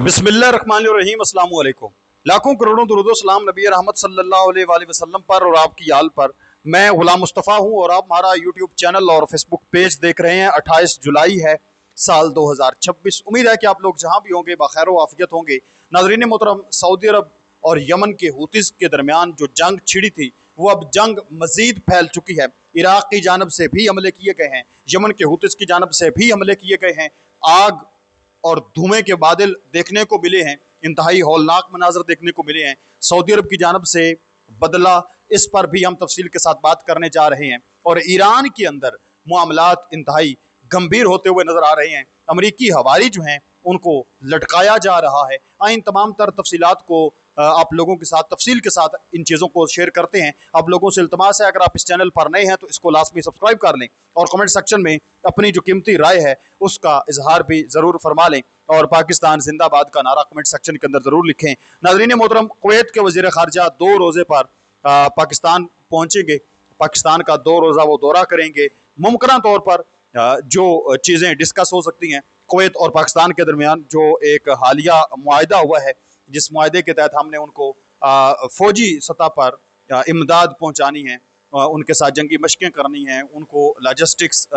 बिस्मिल्लाहिर्रहमानिर्रहीम, अस्सलाम वालेकुम। लाखों करोड़ों दुरूद सलाम नबी रहमत सल्लल्लाहु अलैहि वसल्लम पर और आपकी आल पर। मैं गुलाम मुस्तफ़ा हूँ और आप हमारा यूट्यूब चैनल और फेसबुक पेज देख रहे हैं। 28 जुलाई है साल 2026। उम्मीद है कि आप लोग जहाँ भी होंगे बखैर व आफियत होंगे। नाज़रीन मोहतरम, सऊदी अरब और यमन के हूतीस के दरमियान जो जंग छिड़ी थी वो अब जंग मजीद फैल चुकी है। इराक की जानब से भी हमले किए गए हैं, यमन के हूतीस की जानब से भी हमले किए गए हैं। आग और धुएं के बादल देखने को मिले हैं, इंतहाई हौलनाक मनाजर देखने को मिले हैं। सऊदी अरब की जानब से बदला, इस पर भी हम तफसील के साथ बात करने जा रहे हैं। और ईरान के अंदर मामलात इंतहाई गंभीर होते हुए नजर आ रहे हैं। अमरीकी हवारी जो हैं उनको लटकाया जा रहा है। इन तमाम तर तफसीलात को आप लोगों के साथ तफसील के साथ इन चीज़ों को शेयर करते हैं। आप लोगों से इल्तमास है, अगर आप इस चैनल पर नए हैं तो इसको लाजमी सब्सक्राइब कर लें और कमेंट सेक्शन में अपनी जो कीमती राय है उसका इजहार भी ज़रूर फरमा लें और पाकिस्तान जिंदाबाद का नारा कमेंट सेक्शन के अंदर ज़रूर लिखें। नाज़रीन मोहतरम, कुवैत के वज़ीर ख़ारजा 2 रोज़े पर पाकिस्तान पहुँचेंगे। पाकिस्तान का 2 रोज़ा वो दौरा करेंगे। मुमकिन तौर पर जो चीज़ें डिस्कस हो सकती हैं कुवैत और पाकिस्तान के दरमियान, जो एक हालिया मुआहदा हुआ है जिस मुआहदे के तहत हमने उनको फौजी सतह पर इमदाद पहुंचानी है, उनके साथ जंगी मशकें करनी हैं, उनको लॉजिस्टिक्स,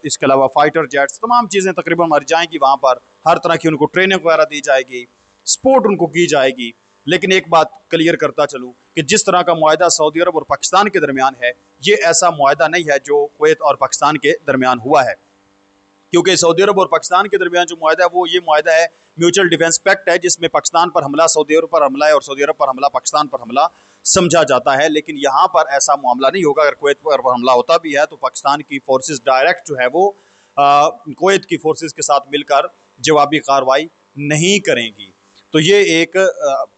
इसके अलावा फाइटर जेट्स, तमाम चीज़ें तकरीबन मर जाएंगी। वहाँ पर हर तरह की उनको ट्रेनिंग वगैरह दी जाएगी, सपोर्ट उनको की जाएगी। लेकिन एक बात क्लियर करता चलूँ कि जिस तरह का मुआहदा सऊदी अरब और पाकिस्तान के दरमियान है, ये ऐसा मुआहदा नहीं है जो कुवैत और पाकिस्तान के दरमियान हुआ है। क्योंकि सऊदी अरब और पाकिस्तान के दरमियान जो मुआहदा है वो ये मुआहदा है म्यूचुअल डिफेंस पैक्ट है, जिसमें पाकिस्तान पर हमला सऊदी अरब पर हमला है और सऊदी अरब पर हमला पाकिस्तान पर हमला समझा जाता है। लेकिन यहाँ पर ऐसा मामला नहीं होगा। अगर कुवैत पर हमला होता भी है तो पाकिस्तान की फोर्सेस डायरेक्ट जो है वो कुवैत की फोर्सेस के साथ मिलकर जवाबी कार्रवाई नहीं करेंगी। तो ये एक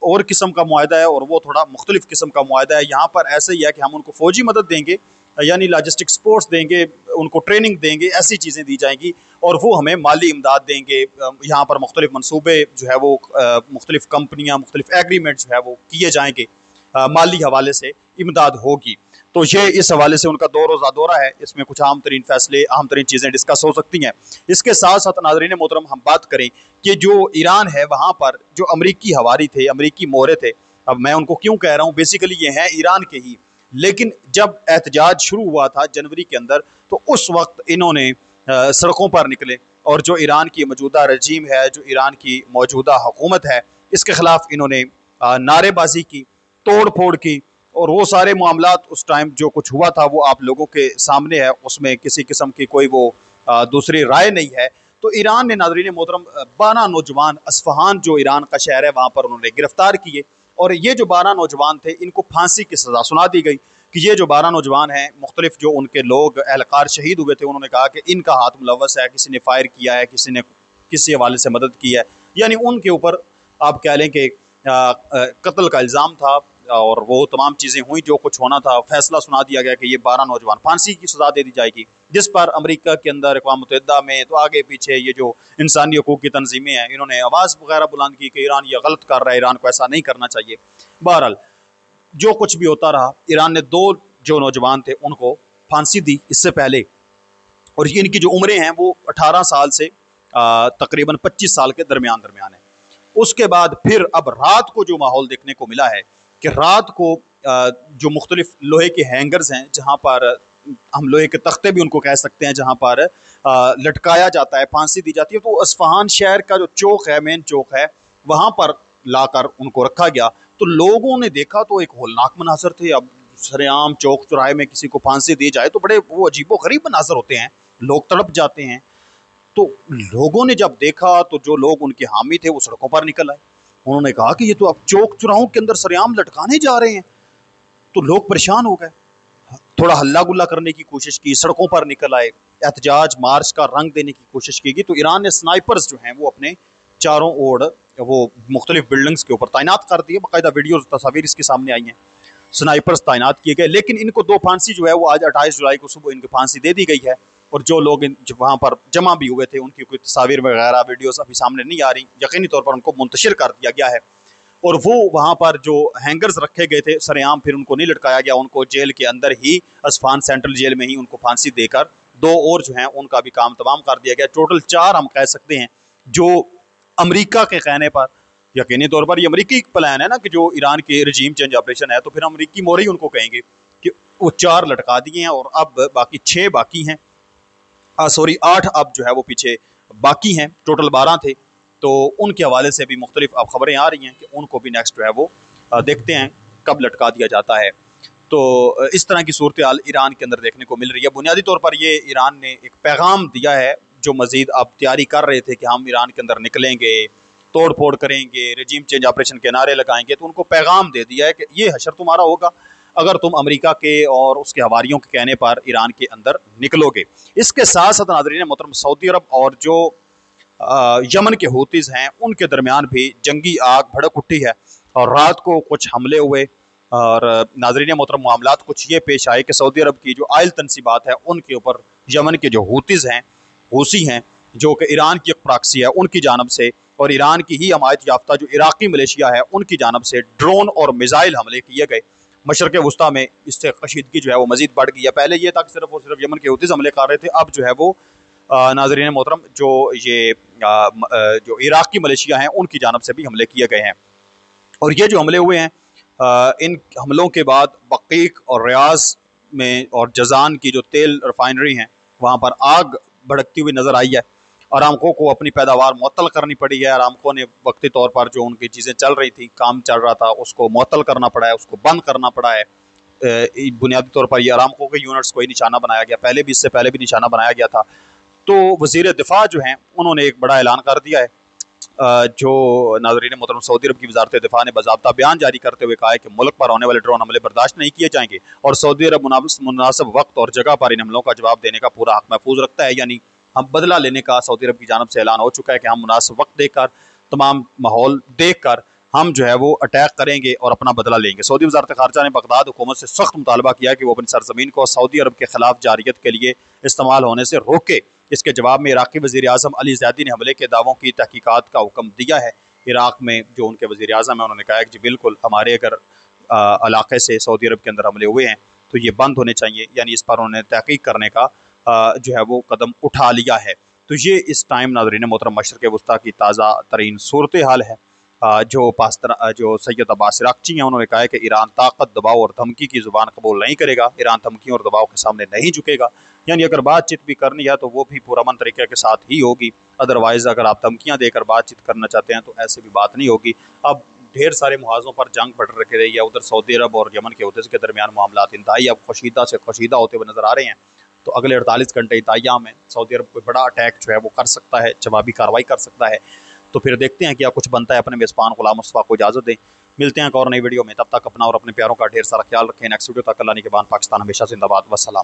और किस्म का मुआहदा है और वो थोड़ा मुख्तलिफ किस्म का मुआहदा है। यहाँ पर ऐसे ही है कि हम उनको फौजी मदद देंगे, यानी लॉजिस्टिक सपोर्ट्स देंगे, उनको ट्रेनिंग देंगे, ऐसी चीज़ें दी जाएंगी और वो हमें माली इमदाद देंगे। यहाँ पर मुख्तलिफ मनसूबे जो है वो मुख्तलिफ कंपनियाँ, मुख्तलिफ एग्रीमेंट जो है वो किए जाएंगे, माली हवाले से इमदाद होगी। तो ये इस हवाले से उनका 2 रोज़ा दौरा है। इसमें कुछ अहम तरीन फैसले, अहम तरीन चीज़ें डिस्कस हो सकती हैं। इसके साथ साथ नाज़रीन मोहतरम, हम बात करें कि जो ईरान है वहाँ पर जो अमरीकी हवारी थे, अमरीकी मोहरे थे, अब मैं उनको क्यों कह रहा हूँ, बेसिकली ये हैं ईरान के ही। लेकिन जब एहतजाज शुरू हुआ था जनवरी के अंदर, तो उस वक्त इन्होंने सड़कों पर निकले और जो ईरान की मौजूदा रजीम है, जो ईरान की मौजूदा हुकूमत है, इसके ख़िलाफ़ इन्होंने नारेबाजी की, तोड़ फोड़ की। और वो सारे मामलात उस टाइम जो कुछ हुआ था वो आप लोगों के सामने है, उसमें किसी किस्म की कोई वो दूसरी राय नहीं है। तो ईरान ने नाज़रीन मोहतरम 12 नौजवान, अस्फहान जो ईरान का शहर है वहाँ पर उन्होंने गिरफ्तार किए और ये जो 12 नौजवान थे इनको फांसी की सज़ा सुना दी गई। कि ये जो 12 नौजवान हैं, मुख्तलिफ जो उनके लोग एहलकार शहीद हुए थे, उन्होंने कहा कि इनका हाथ मुलव्वस है, किसी ने फायर किया है, किसी ने किसी हवाले से मदद की है, यानी उनके ऊपर आप कह लें कि कत्ल का इल्ज़ाम था और वो तमाम चीज़ें हुई, जो कुछ होना था। फैसला सुना दिया गया कि ये 12 नौजवान फांसी की सज़ा दे दी जाएगी, जिस पर अमेरिका के अंदर, अक़वाम मुत्तहिदा में, तो आगे पीछे ये जो इंसानी हकूक़ की तंजीमें हैं, इन्होंने आवाज़ वगैरह बुलंद की कि ईरान ये गलत कर रहा है, ईरान को ऐसा नहीं करना चाहिए। बहरहाल जो कुछ भी होता रहा, ईरान ने 2 जो नौजवान थे उनको फांसी दी इससे पहले, और इनकी जो उम्रें हैं वो 18 साल से तकरीबन 25 साल के दरमियान है। उसके बाद फिर अब रात को जो माहौल देखने को मिला है कि रात को जो मुख्तलिफ लोहे के हैंगर्स हैं, जहाँ पर हम लोहे के तख्ते भी उनको कह सकते हैं, जहाँ पर लटकाया जाता है, फांसी दी जाती है, तो अस्फहान शहर का जो चौक है, मेन चौक है, वहाँ पर लाकर उनको रखा गया। तो लोगों ने देखा तो एक होलनाक मनाजर थे। अब सरेआम चौक चौराहे में किसी को फांसी दी जाए तो बड़े वो अजीबो गरीब मनाजर होते हैं, लोग तड़प जाते हैं। तो लोगों ने जब देखा तो जो लोग उनके हामी थे वो सड़कों पर निकल आए। उन्होंने कहा कि ये तो अब चौक चौराहों के अंदर सरेआम लटकाने जा रहे हैं। तो लोग परेशान हो गए, थोड़ा हल्ला गुल्ला करने की कोशिश की, सड़कों पर निकल आए, एहतजाज मार्च का रंग देने की कोशिश की गई। तो ईरान ने स्नाइपर्स जो हैं वो अपने चारों ओर वो मुख्तलिफ बिल्डिंग्स के ऊपर तैनात कर दिए। बाकायदा वीडियो तस्वीर इसके सामने आई हैं, स्नाइपर्स तैनात किए गए। लेकिन इनको 2 फांसी जो है वो आज 28 जुलाई को सुबह इनकी फांसी दे दी गई है। और जो लोग वहाँ पर जमा भी हुए थे उनकी कोई तस्वीर वगैरह वीडियोस अभी सामने नहीं आ रही, यकीनी तौर पर उनको मुंतशिर कर दिया गया है। और वो वहाँ पर जो हैंगर्स रखे गए थे सरेआम, फिर उनको नहीं लटकाया गया, उनको जेल के अंदर ही, अस्फहान सेंट्रल जेल में ही उनको फांसी देकर 2 और जो हैं उनका भी काम तमाम कर दिया गया। टोटल 4 हम कह सकते हैं जो अमेरिका के कहने पर यकीनी तौर पर ये अमरीकी प्लान है ना कि जो ईरान के रजीम चेंज ऑपरेशन है, तो फिर अमरीकी मोहरे ही उनको कहेंगे कि वो 4 लटका दिए हैं और अब बाकी 6 बाकी हैं, सॉरी 8 अब जो है वो पीछे बाकी हैं, टोटल 12 थे। तो उनके हवाले से भी मुख्तलिफ अब खबरें आ रही हैं कि उनको भी नेक्स्ट जो है वो देखते हैं कब लटका दिया जाता है। तो इस तरह की सूरत हाल ईरान के अंदर देखने को मिल रही है। बुनियादी तौर पर ये ईरान ने एक पैगाम दिया है, जो मज़ीद अब तैयारी कर रहे थे कि हम ईरान के अंदर निकलेंगे, तोड़ फोड़ करेंगे, रजीम चेंज ऑपरेशन के नारे लगाएंगे, तो उनको पैगाम दे दिया है कि ये हशर तुम्हारा होगा अगर तुम अमेरिका के और उसके हवारियों के कहने पर ईरान के अंदर निकलोगे। इसके साथ साथ नाज़रीन मोहतरम, सऊदी अरब और जो यमन के हूतीज़ हैं उनके दरमियान भी जंगी आग भड़क उठी है और रात को कुछ हमले हुए। और नाज़रीन मोहतरम, मामलात कुछ ये पेश आए कि सऊदी अरब की जो आयल तनसीबात है उनके ऊपर यमन के जो हूतीज़ हैं, हूसी हैं, जो कि ईरान की एक प्रॉक्सी है, उनकी जानब से और ईरान की ही हमायत याफ्ता जो इराकी मलेशिया है उनकी जानब से ड्रोन और मिसाइल हमले किए गए। मशरक़ वस्ता में इससे कशीदगी जो है वो मज़ीद बढ़ गई है। पहले ये था कि सिर्फ और सिर्फ यमन के हूतीज़ हमले कर रहे थे, अब जो है वो नाज़रीन मोहतरम जो ये जो इराकी मलेशिया हैं उनकी जानब से भी हमले किए गए हैं। और ये जो हमले हुए हैं, इन हमलों के बाद बकीक और रियाज में और जजान की जो तेल रिफाइनरी हैं वहाँ पर आग भड़कती हुई नज़र आई है। अरामको को अपनी पैदावार मुअत्तल करनी पड़ी है। अरामको ने वक्ती तौर पर जो उनकी चीज़ें चल रही थी, काम चल रहा था, उसको मुअत्तल करना पड़ा है, उसको बंद करना पड़ा है। बुनियादी तौर पर ये अरामको के यूनिट्स को ही निशाना बनाया गया, पहले भी, इससे पहले भी निशाना बनाया गया था। तो वज़ीर दिफा जो हैं उन्होंने एक बड़ा ऐलान कर दिया है। जो नाज़रीन मोहतरम, सऊदी अरब की वज़ारत दिफा ने बाज़ाब्ता बयान जारी करते हुए कहा है कि मुल्क पर होने वाले ड्रोन हमले बर्दाश्त नहीं किए जाएंगे और सऊदी अरब मुनासिब वक्त और जगह पर इन हमलों का जवाब देने का पूरा हक महफूज रखता है। यानी हम बदला लेने का सऊदी अरब की जानब से ऐलान हो चुका है कि हम मुनासिब वक्त देकर, तमाम माहौल देख कर हम जो है वो अटैक करेंगे और अपना बदला लेंगे। सऊदी वज़ारत ख़ारजा ने बगदाद हुकूमत से सख्त मुतालबा किया कि वो अपनी सरजमीन को सऊदी अरब के खिलाफ जारियत के लिए इस्तेमाल होने से रोके। इसके जवाब में इराक़ी वज़ीर आज़म अली ज़ैदी ने हमले के दावों की तहकीकात का हुक्म दिया है। इराक़ में जो उनके वज़ीर आज़म हैं उन्होंने कहा है कि जी बिल्कुल, हमारे अगर इलाक़े से सऊदी अरब के अंदर हमले हुए हैं तो ये बंद होने चाहिए। यानी इस पर उन्होंने तहकीक करने का जो है वो कदम उठा लिया है। तो ये इस टाइम नाज़रीन मोहतरम मशरक़ वस्ता की ताज़ा तरीन सूरत हाल है। जो सैयद अब्बास इराक़ची हैं उन्होंने कहा है कि ईरान ताकत, दबाव और धमकी की ज़ुबान कबूल नहीं करेगा। ईरान धमकियों और दबाव के सामने नहीं झुकेगा। यानी अगर बातचीत भी करनी है तो वो भी पुरअमन तरीके के साथ ही होगी। अदरवाइज़ अगर आप धमकियाँ देकर बातचीत करना चाहते हैं तो ऐसे भी बात नहीं होगी। अब ढेर सारे मुहाज़ों पर जंग बढ़ रखी रही है। उधर सऊदी अरब और यमन के हूतीज़ के दरमियान मामलात इंतहाई अब कशीदा से कशीदा होते हुए नज़र आ रहे हैं। तो अगले 48 घंटे इंतहाइया में सऊदी अरब कोई बड़ा अटैक जो है वो कर सकता है, जवाबी कार्रवाई कर सकता है। तो फिर देखते हैं क्या कुछ बनता है। अपने मेज़बान गुलाम मुस्तफ़ा को इजाज़त दें। मिलते हैं एक और नई वीडियो में, तब तक अपना और अपने प्यारों का ढेर सारा ख्याल रखें। नेक्स्ट वीडियो तक अल्लाह निगहबान। पाकिस्तान हमेशा जिंदाबाद। वस्सलाम।